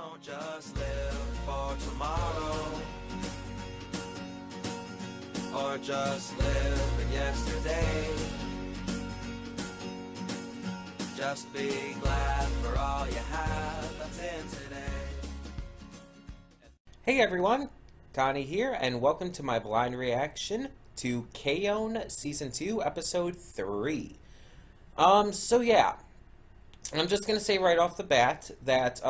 Don't just live for tomorrow, or just live in yesterday. Just be glad for all you have that's in today. Hey everyone, Connie here, and welcome to my blind reaction to K-On! Season 2, Episode 3. So yeah, I'm just gonna say right off the bat that,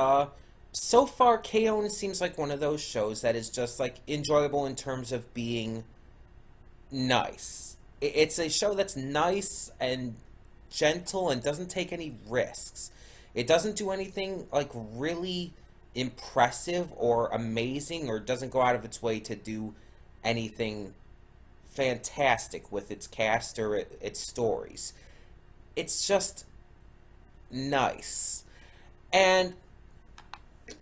so far K-On! Seems like one of those shows that is just, like, enjoyable in terms of being nice. It's a show that's nice and gentle and doesn't take any risks. It doesn't do anything, like, really impressive or amazing, or doesn't go out of its way to do anything fantastic with its cast or its stories. It's just nice. And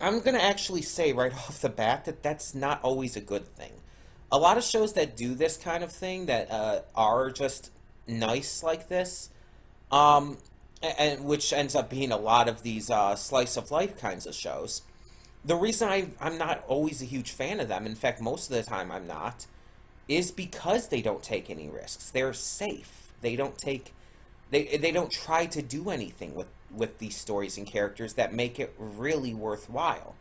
I'm going to actually say right off the bat that that's not always a good thing. A lot of shows that do this kind of thing, that are just nice like this, and which ends up being a lot of these slice of life kinds of shows. The reason I'm not always a huge fan of them, in fact, most of the time I'm not, is because they don't take any risks. They're safe. They don't take, they don't try to do anything with these stories and characters that make it really worthwhile.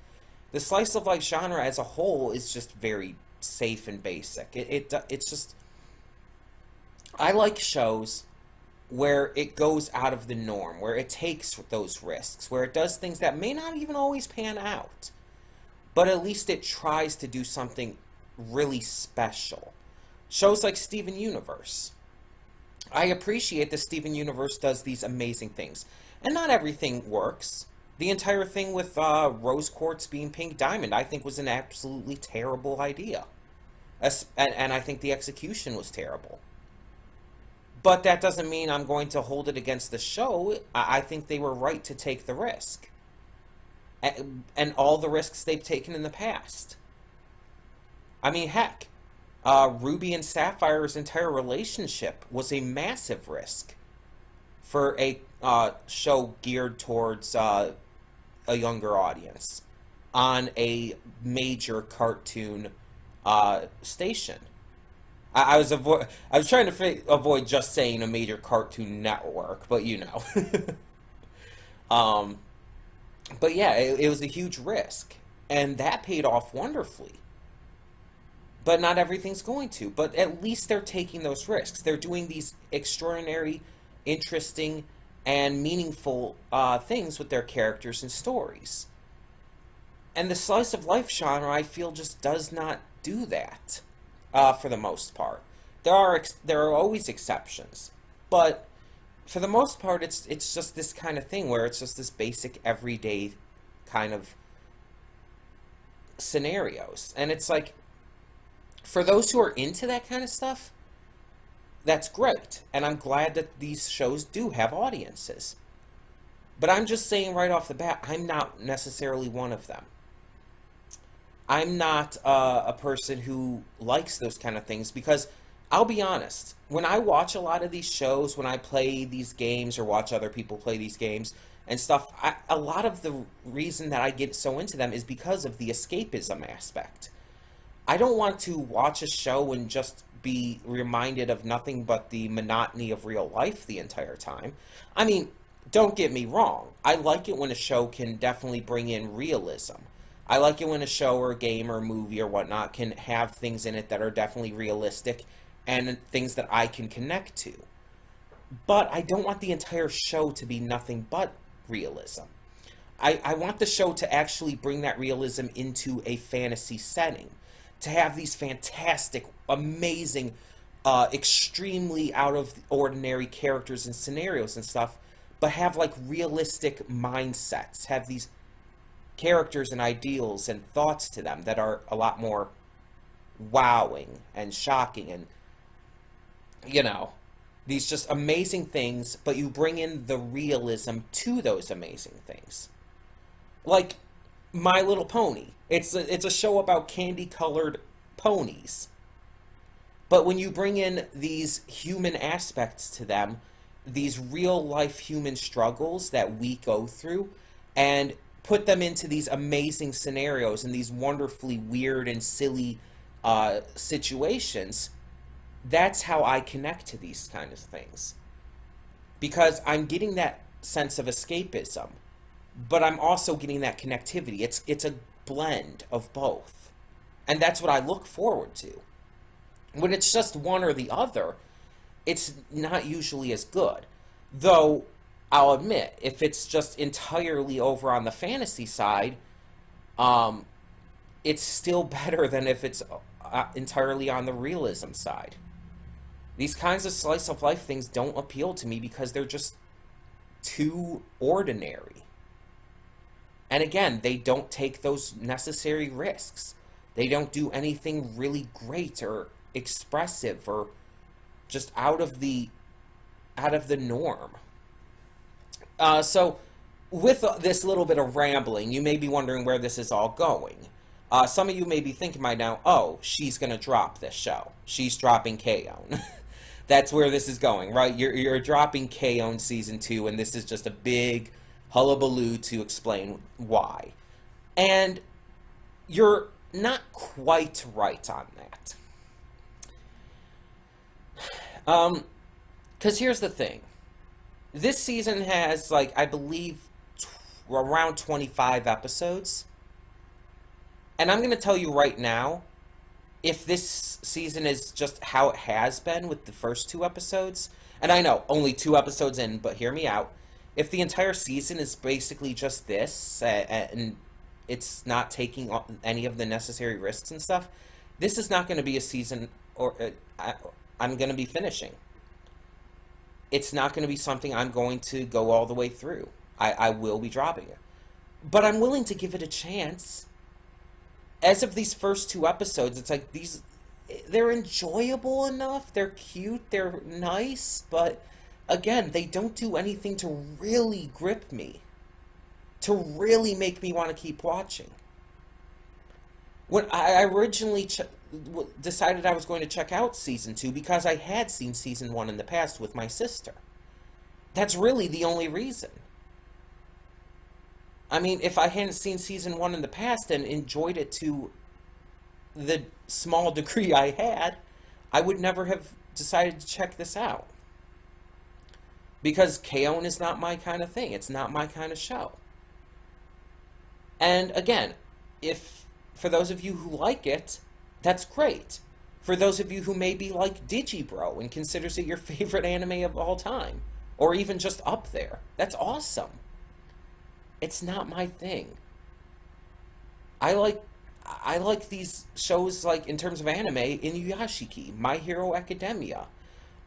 The slice of life genre as a whole is just very safe and basic. It's just, I like shows where it goes out of the norm, where it takes those risks, where it does things that may not even always pan out, but at least it tries to do something really special. Shows like Steven Universe. I appreciate that Steven Universe does these amazing things, and not everything works. The entire thing with Rose Quartz being Pink Diamond, I think, was an absolutely terrible idea. And I think the execution was terrible. But that doesn't mean I'm going to hold it against the show. I think they were right to take the risk. And all the risks they've taken in the past. I mean, heck, Ruby and Sapphire's entire relationship was a massive risk for a show geared towards a younger audience on a major cartoon station. I was trying to avoid just saying a major cartoon network, but you know. But yeah, it was a huge risk, and that paid off wonderfully. But not everything's going to. But at least they're taking those risks. They're doing these extraordinary, interesting, and meaningful things with their characters and stories. And the slice of life genre, I feel, just does not do that. For the most part. There are always exceptions, but for the most part, it's just this kind of thing where it's just this basic everyday kind of scenarios. And it's like, for those who are into that kind of stuff, that's great, and I'm glad that these shows do have audiences. But I'm just saying right off the bat, I'm not necessarily one of them. I'm not a person who likes those kind of things, because I'll be honest, when I watch a lot of these shows, when I play these games or watch other people play these games and stuff, a lot of the reason that I get so into them is because of the escapism aspect. I don't want to watch a show and just be reminded of nothing but the monotony of real life the entire time. I mean, don't get me wrong, I like it when a show can definitely bring in realism. I like it when a show or a game or a movie or whatnot can have things in it that are definitely realistic and things that I can connect to. But I don't want the entire show to be nothing but realism. I want the show to actually bring that realism into a fantasy setting. To have these fantastic, amazing, extremely out of the ordinary characters and scenarios and stuff, but have like realistic mindsets, have these characters and ideals and thoughts to them that are a lot more wowing and shocking, and you know, these just amazing things, but you bring in the realism to those amazing things. Like My Little Pony. It's a show about candy-colored ponies. But when you bring in these human aspects to them, these real-life human struggles that we go through, and put them into these amazing scenarios and these wonderfully weird and silly situations, that's how I connect to these kind of things. Because I'm getting that sense of escapism, but I'm also getting that connectivity. It's a blend of both. And that's what I look forward to. When it's just one or the other, it's not usually as good. Though, I'll admit, if it's just entirely over on the fantasy side, it's still better than if it's entirely on the realism side. These kinds of slice of life things don't appeal to me because they're just too ordinary. And again, they don't take those necessary risks. They don't do anything really great or expressive or just out of the norm. So with this little bit of rambling, you may be wondering where this is all going. Some of you may be thinking by now, oh, she's going to drop this show. She's dropping K-On! That's where this is going, right? You're dropping K-On! Season 2, and this is just a big hullabaloo to explain why. And you're not quite right on that. Because here's the thing. This season has, like, I believe, around 25 episodes. And I'm going to tell you right now, if this season is just how it has been with the first 2 episodes, and I know, only 2 episodes in, but hear me out. If the entire season is basically just this, and it's not taking any of the necessary risks and stuff, this is not going to be a season, or I'm going to be finishing. It's not going to be something I'm going to go all the way through. I will be dropping it. But I'm willing to give it a chance. As of these first 2 episodes, it's like they're enjoyable enough, they're cute, they're nice, but again, they don't do anything to really grip me, to really make me want to keep watching. When I originally decided I was going to check out Season 2 because I had seen Season 1 in the past with my sister. That's really the only reason. I mean, if I hadn't seen Season 1 in the past and enjoyed it to the small degree I had, I would never have decided to check this out. Because K-On! Is not my kind of thing. It's not my kind of show. And again, for those of you who like it, that's great. For those of you who maybe like Digibro and considers it your favorite anime of all time, or even just up there, that's awesome. It's not my thing. I like these shows, like, in terms of anime, Inuyashiki, My Hero Academia.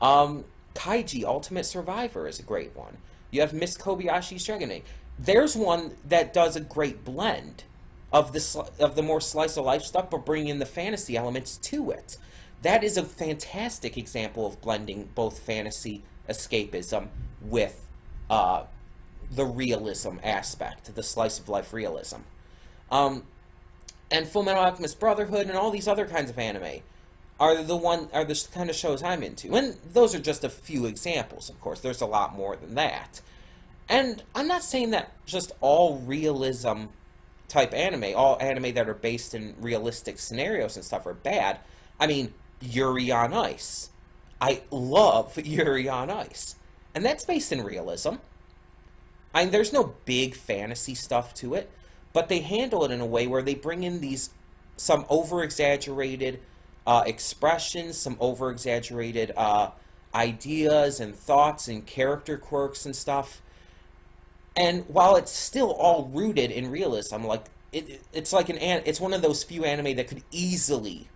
Kaiji Ultimate Survivor is a great one. You have Miss Kobayashi's Dragon. There's one that does a great blend of the more slice of life stuff, but bring in the fantasy elements to it. That is a fantastic example of blending both fantasy escapism with the realism aspect, the slice of life realism. And Fullmetal Alchemist Brotherhood and all these other kinds of anime are the kind of shows I'm into. And those are just a few examples, of course. There's a lot more than that. And I'm not saying that just all realism type anime, all anime that are based in realistic scenarios and stuff, are bad. I mean, Yuri on Ice. I love Yuri on Ice. And that's based in realism. I mean, there's no big fantasy stuff to it, but they handle it in a way where they bring in some over-exaggerated expressions, some over-exaggerated ideas and thoughts and character quirks and stuff. And while it's still all rooted in realism, like it's one of those few anime that could easily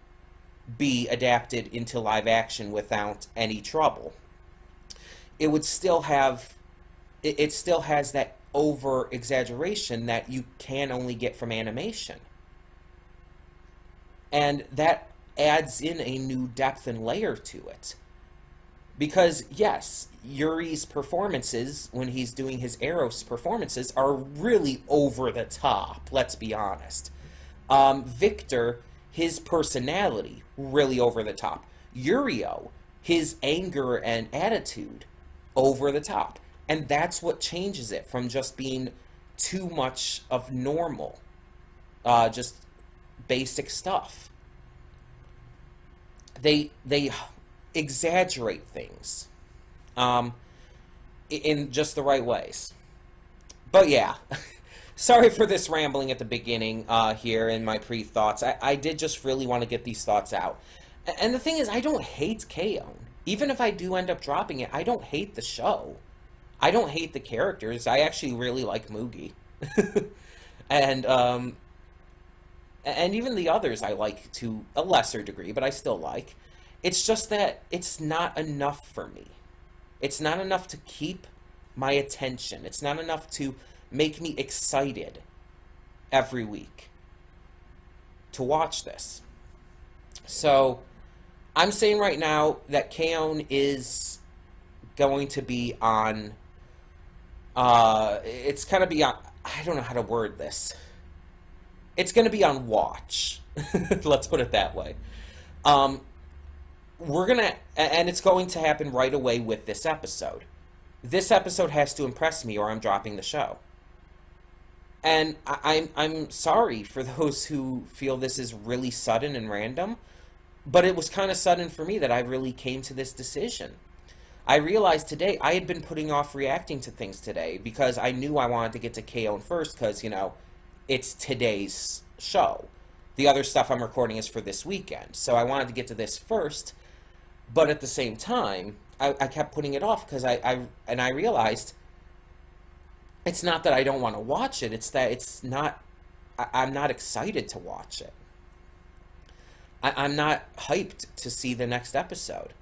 be adapted into live action without any trouble. It would still have, it still has that over exaggeration that you can only get from animation. And that adds in a new depth and layer to it. Because, yes, Yuri's performances, when he's doing his Eros performances, are really over the top, let's be honest. Victor, his personality, really over the top. Yurio, his anger and attitude, over the top. And that's what changes it from just being too much of normal, just basic stuff. They exaggerate things, in just the right ways. But yeah, sorry for this rambling at the beginning here in my pre-thoughts. I did just really want to get these thoughts out. And the thing is, I don't hate Kaon. Even if I do end up dropping it, I don't hate the show. I don't hate the characters. I actually really like Mugi. and and even the others I like to a lesser degree, but I still like. It's just that it's not enough for me. It's not enough to keep my attention. It's not enough to make me excited every week to watch this. So I'm saying right now that Kaon is going to be on. It's gonna be on. I don't know how to word this. It's gonna be on watch. Let's put it that way. Um, and it's going to happen right away with this episode. This episode has to impress me, or I'm dropping the show. And I'm sorry for those who feel this is really sudden and random, but it was kind of sudden for me that I really came to this decision. I realized today I had been putting off reacting to things today because I knew I wanted to get to KO first because, it's today's show. The other stuff I'm recording is for this weekend. So I wanted to get to this first, but at the same time, I kept putting it off because I realized it's not that I don't want to watch it, it's that I'm not excited to watch it. I'm not hyped to see the next episode.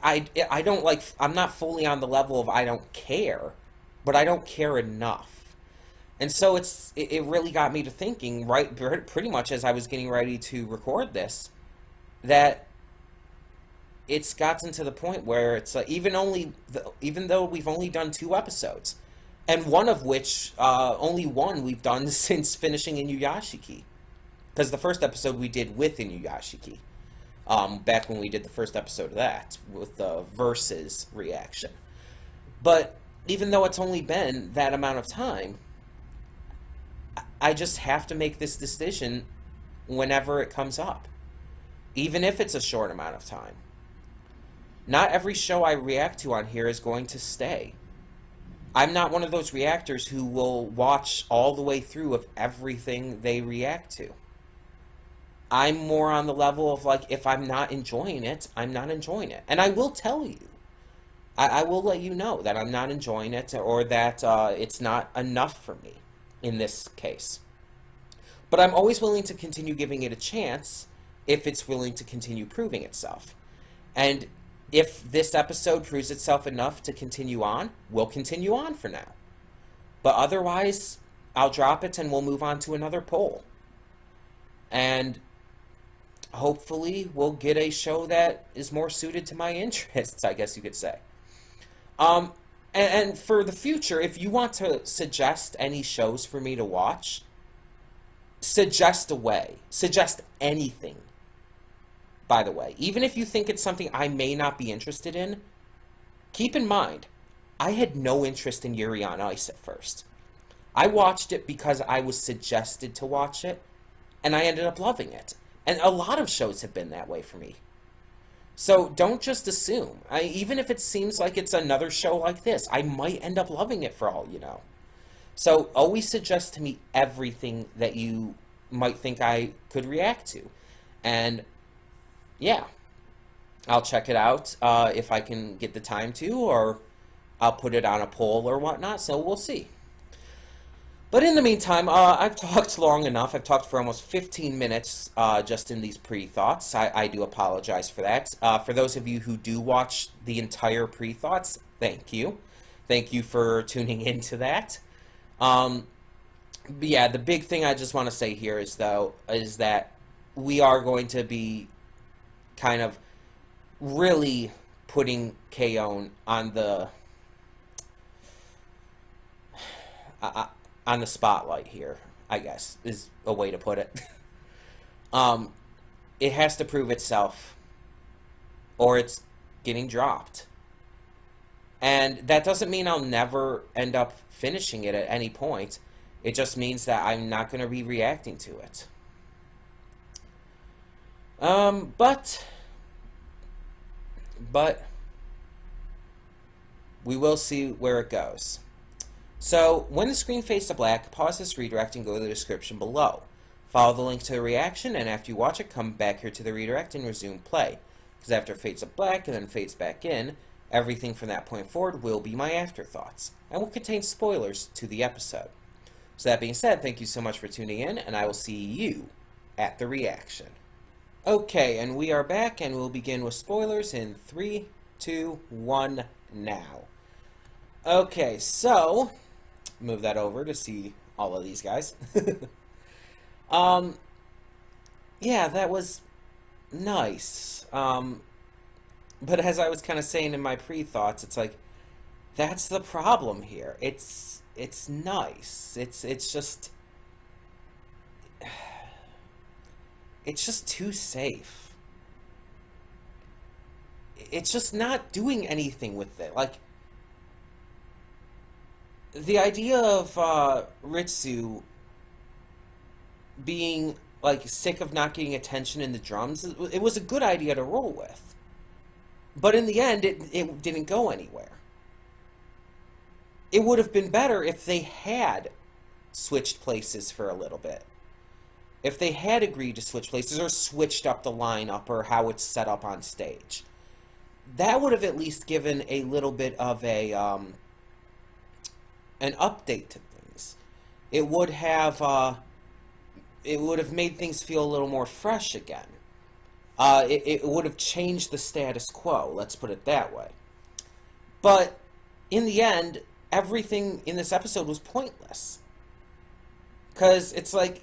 I don't like, I'm not fully on the level of I don't care, but I don't care enough. And so it really got me to thinking, right, pretty much as I was getting ready to record this, that it's gotten to the point where it's like, even though we've only done 2 episodes, and one of which, only one we've done since finishing Inuyashiki. Because the first episode we did with Inuyashiki. Back when we did the first episode of that, with the Versus reaction. But even though it's only been that amount of time, I just have to make this decision whenever it comes up. Even if it's a short amount of time. Not every show I react to on here is going to stay. I'm not one of those reactors who will watch all the way through of everything they react to. I'm more on the level of, like, if I'm not enjoying it, I'm not enjoying it. And I will tell you. I will let you know that I'm not enjoying it, or that it's not enough for me in this case. But I'm always willing to continue giving it a chance if it's willing to continue proving itself. And if this episode proves itself enough to continue on, we'll continue on for now. But otherwise, I'll drop it and we'll move on to another poll. And hopefully we'll get a show that is more suited to my interests, I guess you could say. And for the future, if you want to suggest any shows for me to watch, suggest away. Suggest anything, by the way. Even if you think it's something I may not be interested in, keep in mind, I had no interest in Yuri on Ice at first. I watched it because I was suggested to watch it, and I ended up loving it. And a lot of shows have been that way for me. So don't just assume. Even if it seems like it's another show like this, I might end up loving it for all you know. So always suggest to me everything that you might think I could react to. And yeah, I'll check it out if I can get the time to, or I'll put it on a poll or whatnot, so we'll see. But in the meantime, I've talked long enough. I've talked for almost 15 minutes just in these pre-thoughts. I do apologize for that. For those of you who do watch the entire pre-thoughts, thank you. Thank you for tuning into that. But yeah, the big thing I just want to say here is that we are going to be kind of really putting Kaon on the spotlight here, I guess, is a way to put it. It has to prove itself, or it's getting dropped. And that doesn't mean I'll never end up finishing it at any point. It just means that I'm not going to be reacting to it. But we will see where it goes. So, when the screen fades to black, pause this redirect and go to the description below. Follow the link to the reaction, and after you watch it, come back here to the redirect and resume play. Because after it fades to black and then fades back in, everything from that point forward will be my afterthoughts, and will contain spoilers to the episode. So that being said, thank you so much for tuning in, and I will see you at the reaction. Okay, and we are back, and we'll begin with spoilers in 3, 2, 1, now. Okay, so move that over to see all of these guys. Yeah, that was nice. But as I was kind of saying in my pre-thoughts, it's like, that's the problem here. It's nice. It's just too safe. It's just not doing anything with it. Like, the idea of Ritsu being like sick of not getting attention in the drums, it was a good idea to roll with. But in the end, it didn't go anywhere. It would have been better if they had switched places for a little bit. If they had agreed to switch places or switched up the lineup or how it's set up on stage. That would have at least given a little bit of an update to things. It would have made things feel a little more fresh again. It would have changed the status quo, let's put it that way. But in the end, everything in this episode was pointless. Because it's like,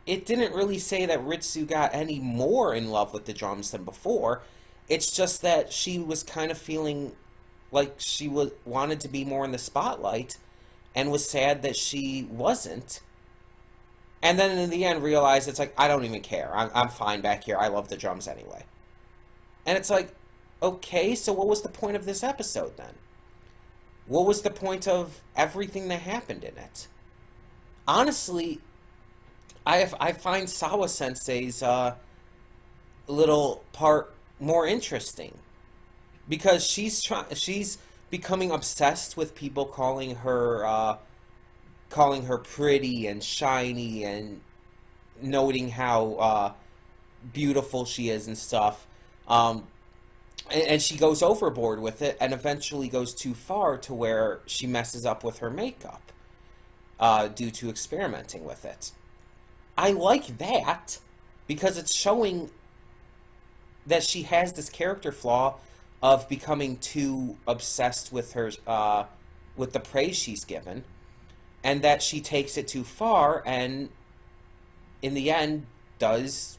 it didn't really say that Ritsu got any more in love with the drums than before. It's just that she was kind of feeling like she wanted to be more in the spotlight and was sad that she wasn't. And then in the end realized it's like, I don't even care. I'm fine back here. I love the drums anyway. And it's like, okay, so what was the point of this episode then? What was the point of everything that happened in it? Honestly, I find Sawa Sensei's little part more interesting. Because she's becoming obsessed with people calling her pretty and shiny and noting how beautiful she is and stuff. And she goes overboard with it and eventually goes too far to where she messes up with her makeup due to experimenting with it. I like that because it's showing that she has this character flaw of becoming too obsessed with her with the praise she's given. And that she takes it too far, and in the end, does...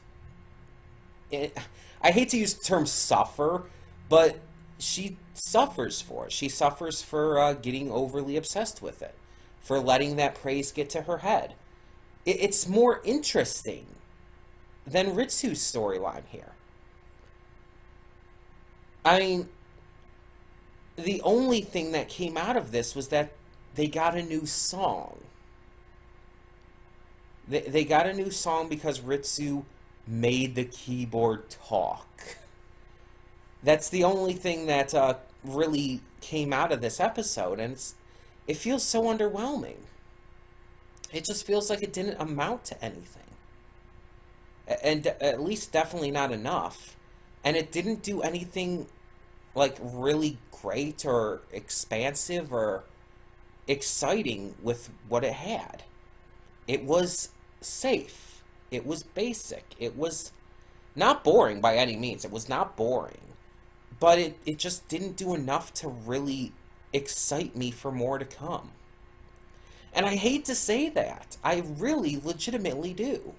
I hate to use the term suffer, but she suffers for it. She suffers for getting overly obsessed with it, for letting that praise get to her head. It's more interesting than Ritsu's storyline here. I mean, the only thing that came out of this was that they got a new song. They got a new song because Ritsu made the keyboard talk. That's the only thing that really came out of this episode, and it feels so underwhelming. It just feels like it didn't amount to anything. And at least definitely not enough. And it didn't do anything like really great or expansive or exciting with what it had. It was safe. It was basic. It was not boring by any means. It was not boring. But it just didn't do enough to really excite me for more to come. And I hate to say that. I really legitimately do.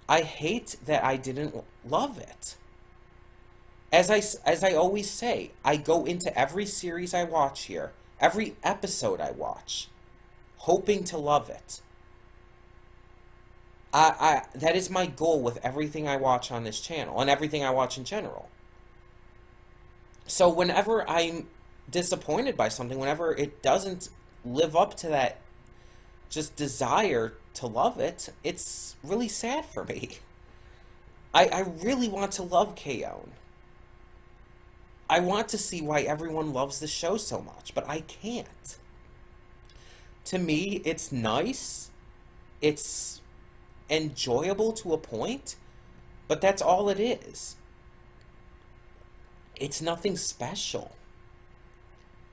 I hate that I didn't love it. As I always say, I go into every series I watch here, every episode I watch, hoping to love it. That is my goal with everything I watch on this channel, and everything I watch in general. So whenever I'm disappointed by something, whenever it doesn't live up to that just desire to love it, it's really sad for me. I really want to love K-On! I want to see why everyone loves the show so much, but I can't. To me, it's nice. It's enjoyable to a point, but that's all it is. It's nothing special.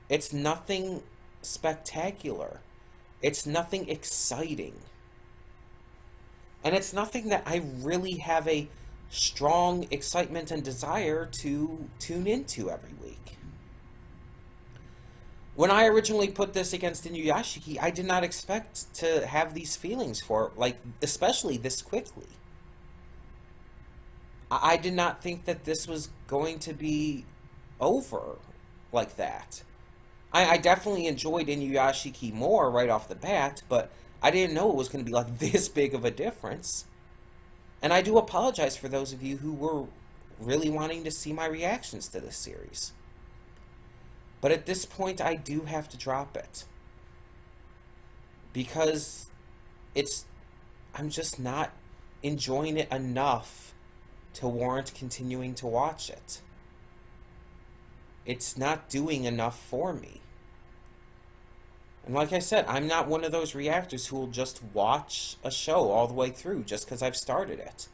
It's nothing spectacular. It's nothing exciting. And it's nothing that I really have a strong excitement and desire to tune into every week. When I originally put this against Inuyashiki, I did not expect to have these feelings for it, like, especially this quickly. I did not think that this was going to be over like that. I definitely enjoyed Inuyashiki more right off the bat, but I didn't know it was going to be like this big of a difference. And I do apologize for those of you who were really wanting to see my reactions to this series. But at this point, I do have to drop it. Because I'm just not enjoying it enough to warrant continuing to watch it. It's not doing enough for me. And like I said, I'm not one of those reactors who will just watch a show all the way through just because I've started it.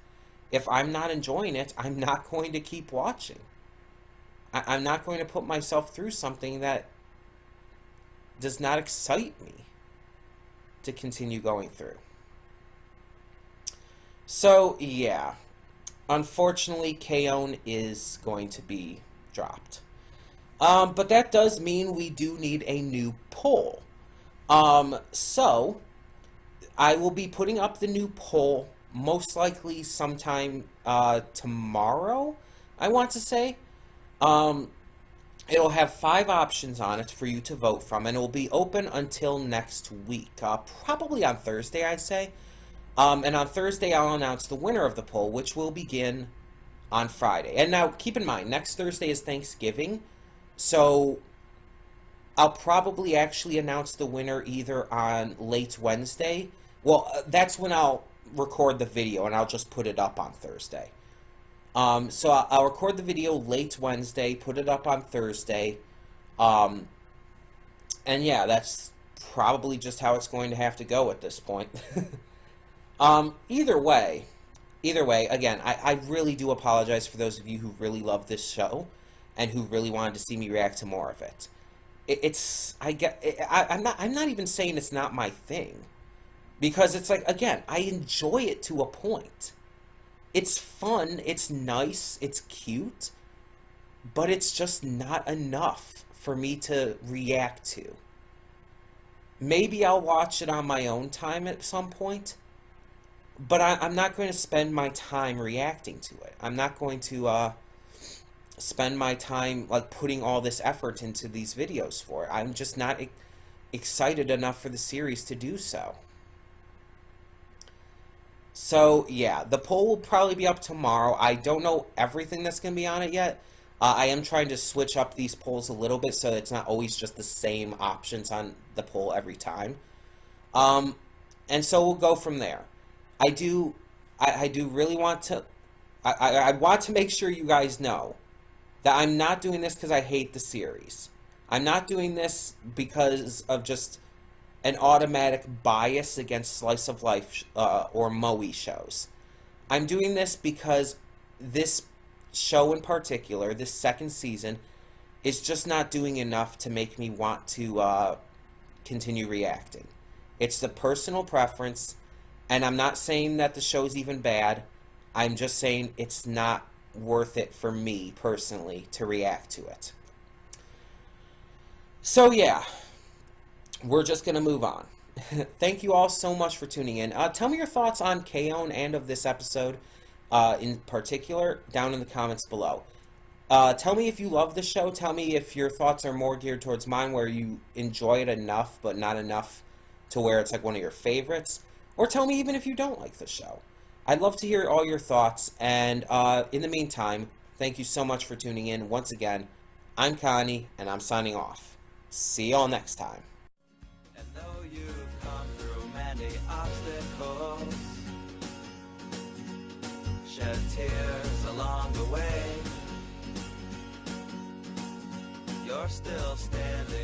If I'm not enjoying it, I'm not going to keep watching. I'm not going to put myself through something that does not excite me to continue going through. So, yeah. Unfortunately, K-On! Is going to be dropped. But that does mean we do need a new poll. So, I will be putting up the new poll most likely sometime tomorrow, I want to say. It'll have 5 options on it for you to vote from, and it will be open until next week, probably on Thursday, I'd say. And on Thursday, I'll announce the winner of the poll, which will begin on Friday. And now, keep in mind, next Thursday is Thanksgiving, so I'll probably actually announce the winner either on late Wednesday. Well, that's when I'll record the video, and I'll just put it up on Thursday. So I'll record the video late Wednesday, put it up on Thursday. And yeah, that's probably just how it's going to have to go at this point. Either way, again, I really do apologize for those of you who really love this show and who really wanted to see me react to more of it. I'm not even saying it's not my thing, because it's like, again, I enjoy it to a point. It's fun, it's nice, it's cute, but it's just not enough for me to react to. Maybe I'll watch it on my own time at some point, but I'm not going to spend my time reacting to it. I'm not going to spend my time like putting all this effort into these videos for it. I'm just not excited enough for the series to do so. So, yeah, the poll will probably be up tomorrow. I don't know everything that's going to be on it yet. I am trying to switch up these polls a little bit so it's not always just the same options on the poll every time. And so we'll go from there. I do really want to... I want to make sure you guys know that I'm not doing this because I hate the series. I'm not doing this because of just an automatic bias against slice of life or moe shows. I'm doing this because this show in particular, this second season, is just not doing enough to make me want to continue reacting. It's the personal preference, and I'm not saying that the show's even bad. I'm just saying it's not worth it for me personally to react to it. So yeah, we're just going to move on. Thank you all so much for tuning in. Tell me your thoughts on K-On! And of this episode in particular down in the comments below. Tell me if you love the show. Tell me if your thoughts are more geared towards mine, where you enjoy it enough but not enough to where it's like one of your favorites. Or tell me even if you don't like the show. I'd love to hear all your thoughts. And in the meantime, thank you so much for tuning in. Once again, I'm Connie, and I'm signing off. See y'all next time. And though you've come through many obstacles, shed tears along the way, you're still standing